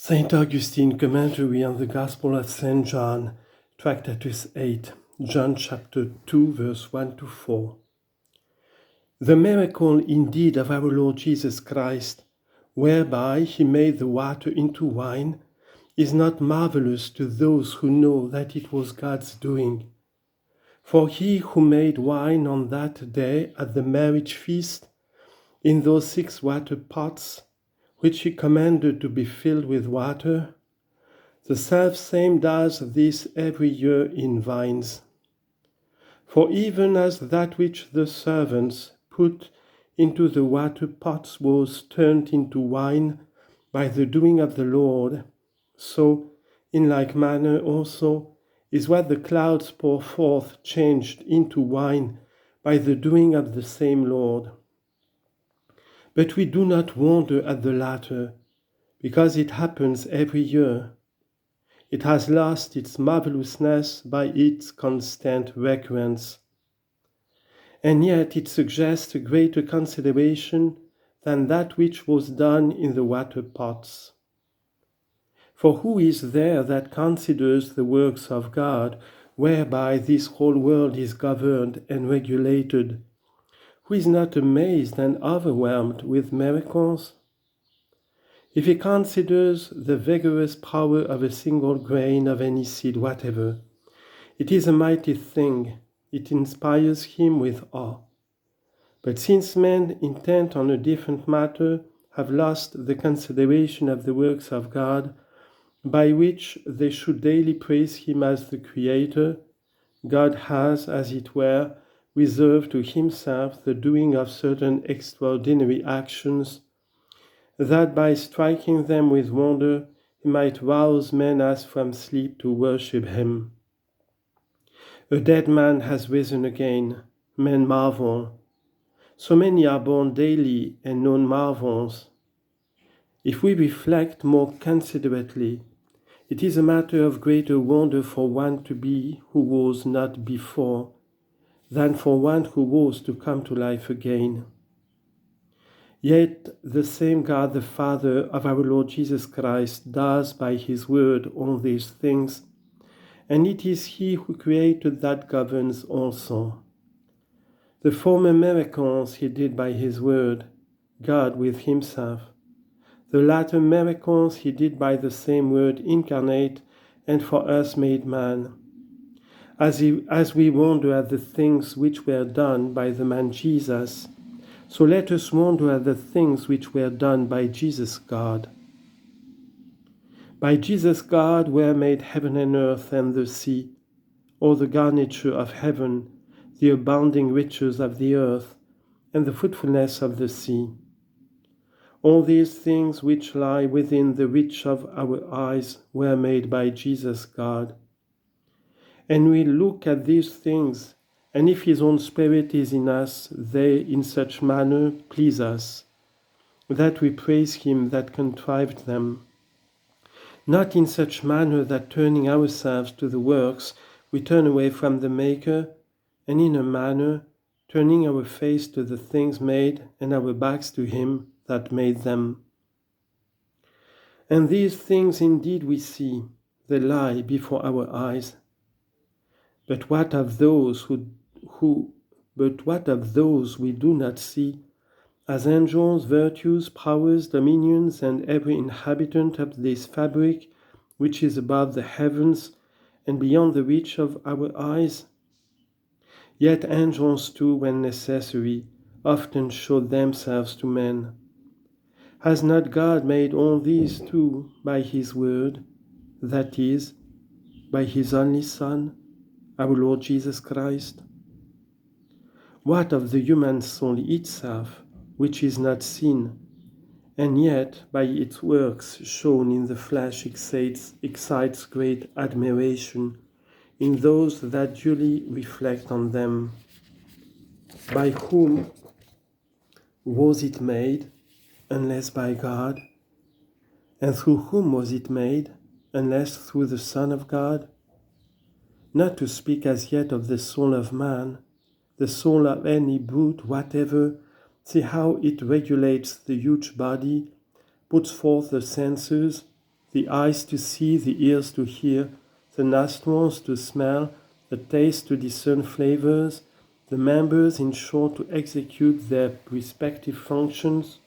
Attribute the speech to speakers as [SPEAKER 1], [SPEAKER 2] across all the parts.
[SPEAKER 1] St. Augustine Commentary on the Gospel of St. John, Tractatus 8, John chapter 2, verse 1 to 4. The miracle indeed of our Lord Jesus Christ, whereby he made the water into wine, is not marvelous to those who know that it was God's doing. For he who made wine on that day at the marriage feast, in those 6 water pots, which he commanded to be filled with water, the selfsame does this every year in vines. For even as that which the servants put into the water pots was turned into wine by the doing of the Lord, so, in like manner also, is what the clouds pour forth changed into wine by the doing of the same Lord. But we do not wonder at the latter, because it happens every year. It has lost its marvelousness by its constant recurrence. And yet it suggests a greater consideration than that which was done in the water pots. For who is there that considers the works of God, whereby this whole world is governed and regulated, who is not amazed and overwhelmed with miracles? If he considers the vigorous power of a single grain of any seed whatever, it is a mighty thing, it inspires him with awe. But since men, intent on a different matter, have lost the consideration of the works of God, by which they should daily praise him as the Creator, God has, as it were, reserved to himself the doing of certain extraordinary actions, that by striking them with wonder he might rouse men as from sleep to worship him. A dead man has risen again, men marvel. So many are born daily, and none marvels. If we reflect more considerately, it is a matter of greater wonder for one to be who was not before, than for one who was to come to life again. Yet the same God, the Father of our Lord Jesus Christ, does by his word all these things, and it is he who created that governs also. The former miracles he did by his word, God with himself. The latter miracles he did by the same word incarnate and for us made man. As we wonder at the things which were done by the man Jesus, so let us wonder at the things which were done by Jesus God. By Jesus God were made heaven and earth and the sea, all the garniture of heaven, the abounding riches of the earth, and the fruitfulness of the sea. All these things which lie within the reach of our eyes were made by Jesus God. And we look at these things, and if his own Spirit is in us, they in such manner please us, that we praise him that contrived them. Not in such manner that turning ourselves to the works, we turn away from the Maker, and in a manner turning our face to the things made and our backs to him that made them. And these things indeed we see, they lie before our eyes. But what of those we do not see, as angels, virtues, powers, dominions, and every inhabitant of this fabric which is above the heavens and beyond the reach of our eyes? Yet angels too, when necessary, often show themselves to men. Has not God made all these too by his word, that is, by his only Son, our Lord Jesus Christ? What of the human soul itself, which is not seen, and yet by its works shown in the flesh excites great admiration in those that duly reflect on them? By whom was it made, unless by God? And through whom was it made, unless through the Son of God? Not to speak as yet of the soul of man, the soul of any brute whatever, see how it regulates the huge body, puts forth the senses, the eyes to see, the ears to hear, the nostrils to smell, the taste to discern flavors, the members, in short, to execute their respective functions?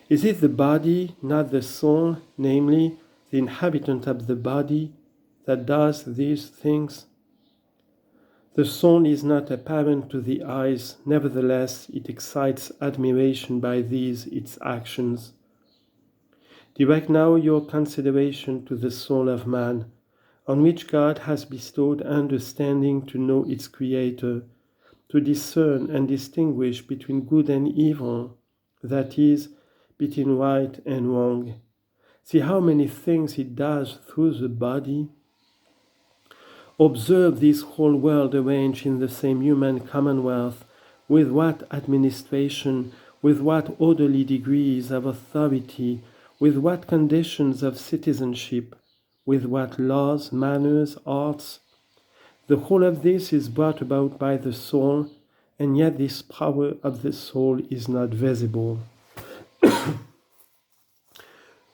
[SPEAKER 1] Is it the body, not the soul, namely, the inhabitant of the body, that does these things? The soul is not apparent to the eyes, nevertheless it excites admiration by these its actions. Direct now your consideration to the soul of man, on which God has bestowed understanding to know its Creator, to discern and distinguish between good and evil, that is, between right and wrong. See how many things it does through the body. Observe this whole world arranged in the same human commonwealth, with what administration, with what orderly degrees of authority, with what conditions of citizenship, with what laws, manners, arts. The whole of this is brought about by the soul, and yet this power of the soul is not visible.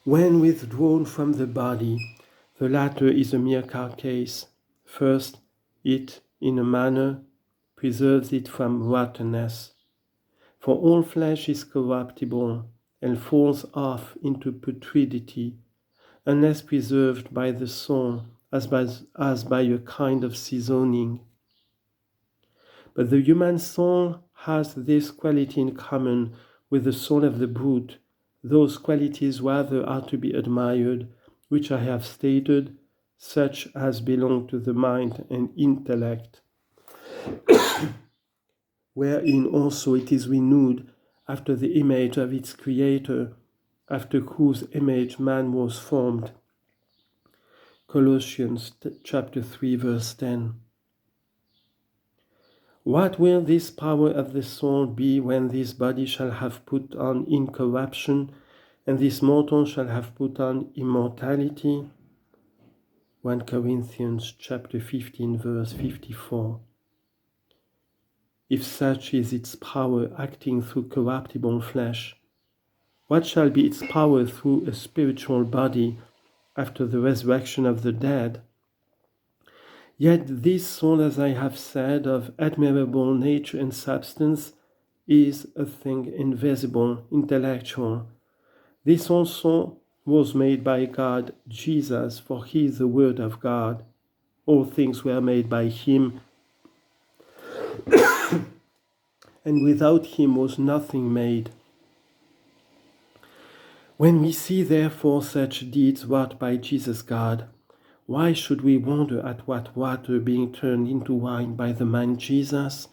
[SPEAKER 1] When withdrawn from the body, the latter is a mere carcase. First, it, in a manner, preserves it from rottenness. For all flesh is corruptible and falls off into putridity, unless preserved by the soul as by a kind of seasoning. But the human soul has this quality in common with the soul of the brute. Those qualities rather are to be admired, which I have stated, such as belong to the mind and intellect, wherein also it is renewed after the image of its Creator, after whose image man was formed. Colossians chapter 3, verse 10. What will this power of the soul be when this body shall have put on incorruption, and this mortal shall have put on immortality? 1 Corinthians chapter 15, verse 54. If such is its power acting through corruptible flesh, what shall be its power through a spiritual body after the resurrection of the dead? Yet this soul, as I have said, of admirable nature and substance, is a thing invisible, intellectual. This also was made by God, Jesus, for he is the Word of God. All things were made by him, and without him was nothing made. When we see therefore such deeds wrought by Jesus God, why should we wonder at what water being turned into wine by the man Jesus?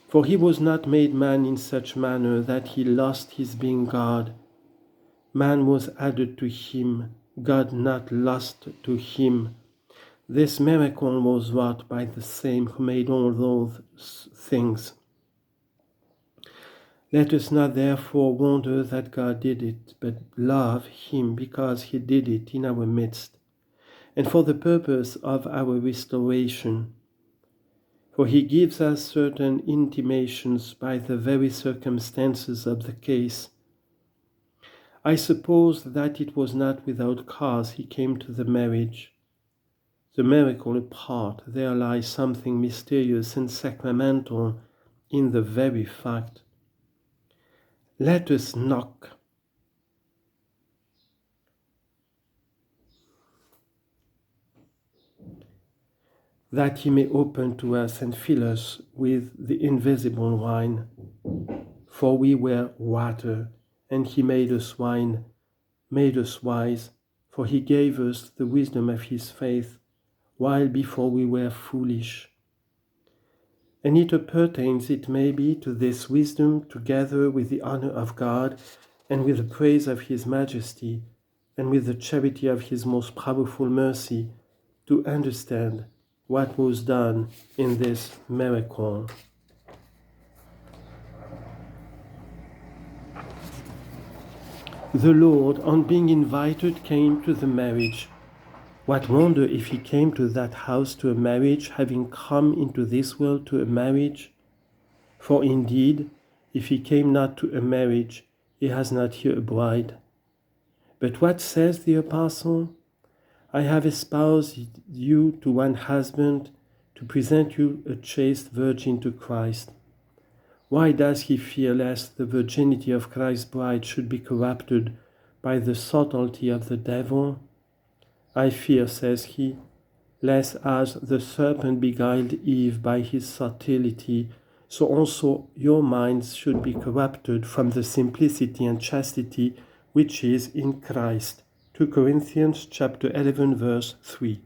[SPEAKER 1] For he was not made man in such manner that he lost his being God. Man was added to him, God not lost to him. This miracle was wrought by the same who made all those things. Let us not therefore wonder that God did it, but love him because he did it in our midst, and for the purpose of our restoration. For he gives us certain intimations by the very circumstances of the case. I suppose that it was not without cause he came to the marriage. The miracle apart, there lies something mysterious and sacramental in the very fact. Let us knock. That he may open to us and fill us with the invisible wine. For we were water, and he made us wine, made us wise, for he gave us the wisdom of his faith, while before we were foolish. And it appertains, it may be, to this wisdom, together with the honor of God, and with the praise of his majesty, and with the charity of his most powerful mercy, to understand what was done in this miracle. The Lord, on being invited, came to the marriage. What wonder if he came to that house to a marriage, having come into this world to a marriage? For indeed, if he came not to a marriage, he has not here a bride. But what says the apostle? I have espoused you to one husband to present you a chaste virgin to Christ. Why does he fear lest the virginity of Christ's bride should be corrupted by the subtlety of the devil? I fear, says he, lest as the serpent beguiled Eve by his subtlety, so also your minds should be corrupted from the simplicity and chastity which is in Christ. 2 Corinthians chapter 11, verse 3.